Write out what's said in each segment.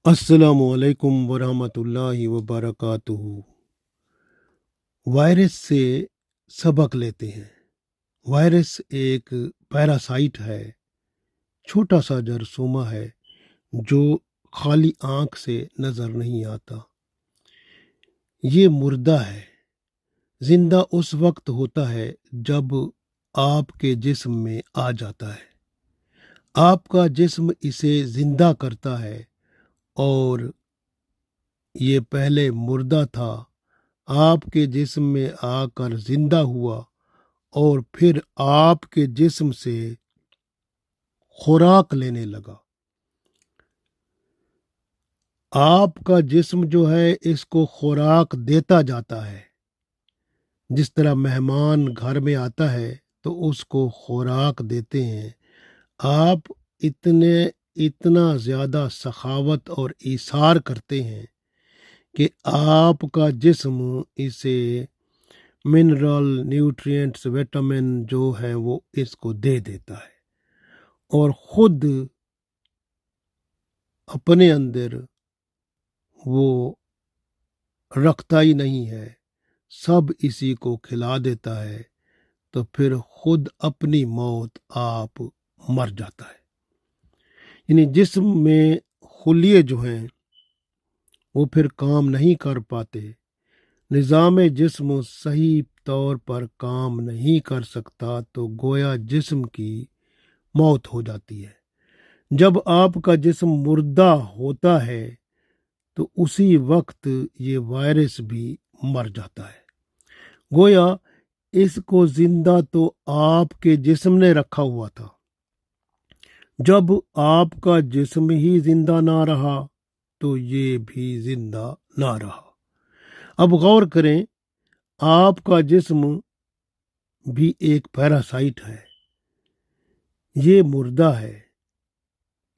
अस्सलामु अलैकुम वरहमतुल्लाहि वबरकातुहू। वायरस से सबक लेते हैं। वायरस एक पैरासाइट है, छोटा सा जरसूमा है जो खाली आंख से नजर नहीं आता। ये मुर्दा है। जिंदा उस वक्त होता है जब आपके जिस्म में आ जाता है। आपका जिस्म इसे जिंदा करता है और ये पहले मुर्दा था, आपके जिस्म में आकर जिंदा हुआ और फिर आपके जिस्म से खुराक लेने लगा। आपका जिस्म जो है इसको खुराक देता जाता है। जिस तरह मेहमान घर में आता है तो उसको खुराक देते हैं। आप इतने इतना ज़्यादा सखावत और ईसार करते हैं कि आपका जिस्म इसे मिनरल न्यूट्रिएंट्स विटामिन जो है वो इसको दे देता है और खुद अपने अंदर वो रखता ही नहीं है, सब इसी को खिला देता है। तो फिर खुद अपनी मौत आप मर जाता है। यानी जिस्म में खुलिये जो हैं वो फिर काम नहीं कर पाते। निज़ाम जिस्म सही तौर पर काम नहीं कर सकता तो गोया जिस्म की मौत हो जाती है। जब आपका जिस्म मुर्दा होता है तो उसी वक्त ये वायरस भी मर जाता है। गोया इसको जिंदा तो आपके जिस्म ने रखा हुआ था। जब आपका जिस्म ही जिंदा ना रहा तो ये भी जिंदा ना रहा। अब गौर करें, आपका जिस्म भी एक पैरासाइट है। ये मुर्दा है।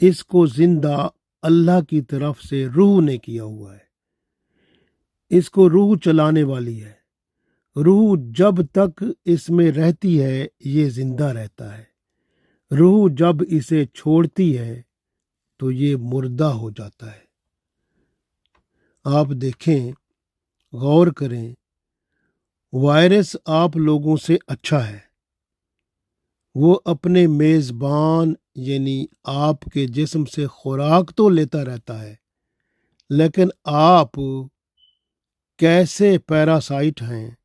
इसको जिंदा अल्लाह की तरफ से रूह ने किया हुआ है। इसको रूह चलाने वाली है। रूह जब तक इसमें रहती है ये जिंदा रहता है। रूह जब इसे छोड़ती है तो ये मुर्दा हो जाता है। आप देखें, गौर करें, वायरस आप लोगों से अच्छा है। वो अपने मेज़बान यानी आपके जिस्म से खुराक तो लेता रहता है, लेकिन आप कैसे पैरासाइट हैं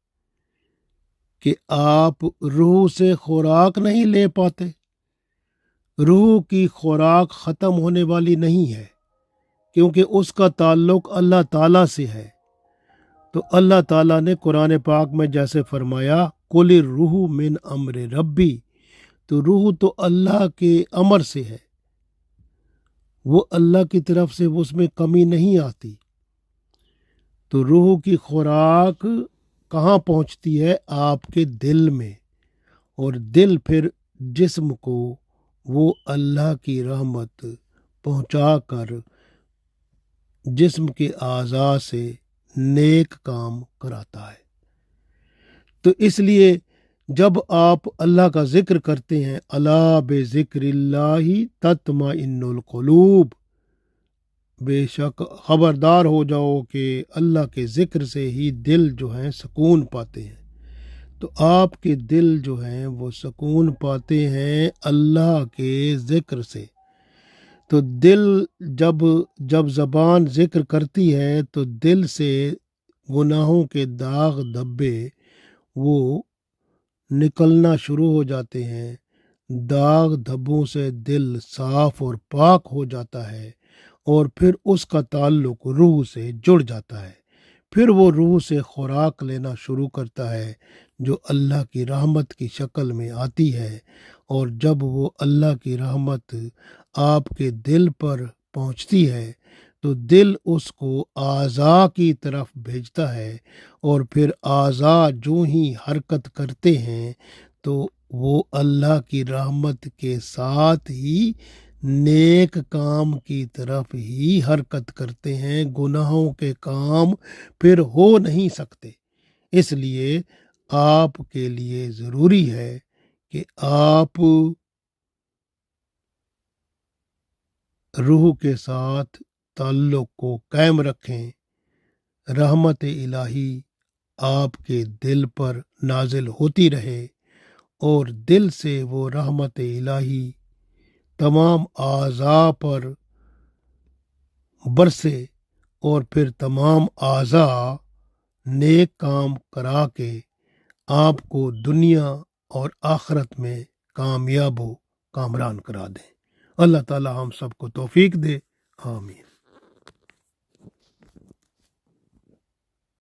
कि आप रूह से खुराक नहीं ले पाते। रूह की खुराक ख़त्म होने वाली नहीं है क्योंकि उसका ताल्लुक अल्लाह ताला से है। तो अल्लाह ताला ने कुरान पाक में जैसे फरमाया, कुल रूह मिन अम्र रब्बी, तो रूह तो अल्लाह के अमर से है। वो अल्लाह की तरफ से उसमें कमी नहीं आती। तो रूह की खुराक कहाँ पहुँचती है? आपके दिल में। और दिल फिर जिस्म को वो अल्लाह की रहमत पहुँचा कर जिस्म के आज़ा से नेक काम कराता है। तो इसलिए जब आप अल्लाह का जिक्र करते हैं, अला बे ज़िक्रिल्लाहि तत्माइन्नुल क़ुलूब, बेशक खबरदार हो जाओ कि अल्लाह के ज़िक्र से ही दिल जो हैं सुकून पाते हैं। तो आपके दिल जो हैं वो सुकून पाते हैं अल्लाह के ज़िक्र से। तो दिल जब जब ज़बान ज़िक्र करती है तो दिल से गुनाहों के दाग धब्बे वो निकलना शुरू हो जाते हैं। दाग धब्बों से दिल साफ और पाक हो जाता है और फिर उसका ताल्लुक रूह से जुड़ जाता है। फिर वो रूह से खुराक लेना शुरू करता है जो अल्लाह की रहमत की शक्ल में आती है। और जब वो अल्लाह की रहमत आपके दिल पर पहुंचती है तो दिल उसको आज़ा की तरफ भेजता है और फिर आज़ा जो ही हरकत करते हैं तो वो अल्लाह की रहमत के साथ ही नेक काम की तरफ ही हरकत करते हैं। गुनाहों के काम फिर हो नहीं सकते। इसलिए आपके लिए ज़रूरी है कि आप रूह के साथ تعلق کو قائم رکھیں۔ رحمت الہی آپ کے دل پر نازل ہوتی رہے اور دل سے وہ رحمت الہی تمام اعضاء پر برسے اور پھر تمام اعضاء نیک کام کرا کے آپ کو دنیا اور آخرت میں کامیاب و کامران کرا دیں۔ اللہ تعالی ہم سب کو توفیق دے، آمین۔